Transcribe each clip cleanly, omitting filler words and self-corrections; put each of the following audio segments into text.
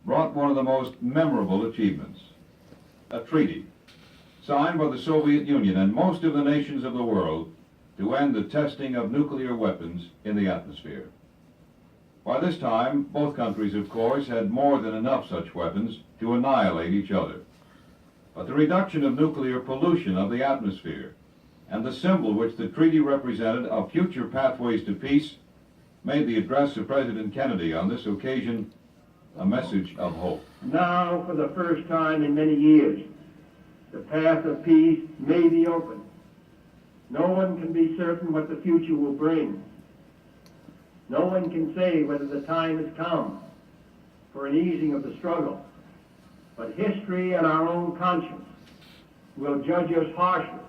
brought one of the most memorable achievements, a treaty signed by the Soviet Union and most of the nations of the world to end the testing of nuclear weapons in the atmosphere. By this time, both countries, of course, had more than enough such weapons to annihilate each other. But the reduction of nuclear pollution of the atmosphere and the symbol which the treaty represented of future pathways to peace made the address of President Kennedy on this occasion a message of hope. Now, for the first time in many years, the path of peace may be open. No one can be certain what the future will bring. No one can say whether the time has come for an easing of the struggle. But history and our own conscience will judge us harshly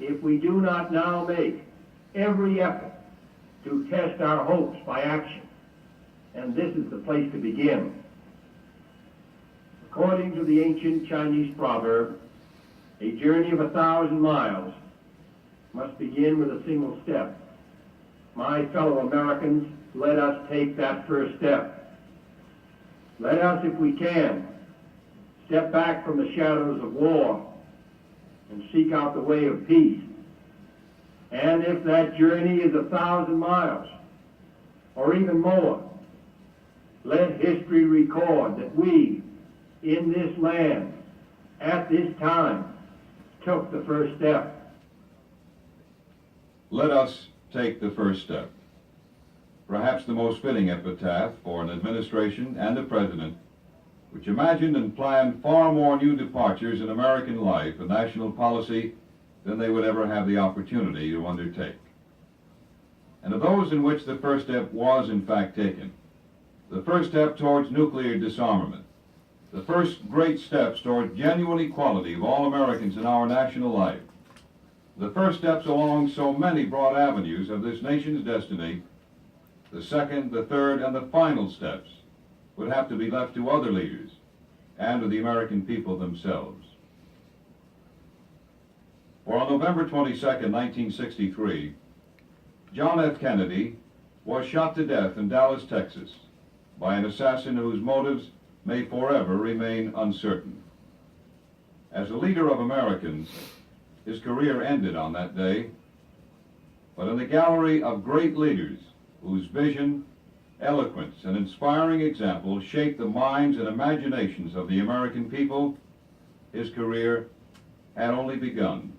if we do not now make every effort to test our hopes by action. And this is the place to begin. According to the ancient Chinese proverb, a journey of 1,000 miles must begin with a single step. My fellow Americans, let us take that first step. Let us, if we can, step back from the shadows of war and seek out the way of peace. And if that journey is 1,000 miles, or even more, let history record that we, in this land, at this time, took the first step. Let us take the first step. Perhaps the most fitting epitaph for an administration and a president which imagined and planned far more new departures in American life and national policy than they would ever have the opportunity to undertake. And of those in which the first step was in fact taken, the first step towards nuclear disarmament, the first great steps towards genuine equality of all Americans in our national life, the first steps along so many broad avenues of this nation's destiny, the second, the third, and the final steps would have to be left to other leaders and to the American people themselves. For on November 22nd, 1963, John F. Kennedy was shot to death in Dallas, Texas, by an assassin whose motives may forever remain uncertain. As a leader of Americans, his career ended on that day, but in the gallery of great leaders whose vision, eloquence, and inspiring example shaped the minds and imaginations of the American people, his career had only begun.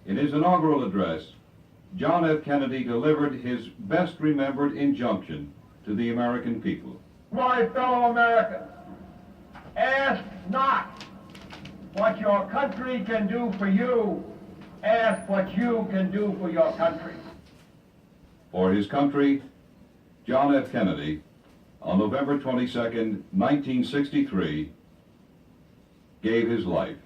In his inaugural address, John F. Kennedy delivered his best remembered injunction to the American people. My fellow Americans, ask not what your country can do for you, ask what you can do for your country. For his country, John F. Kennedy, on November 22nd, 1963, gave his life.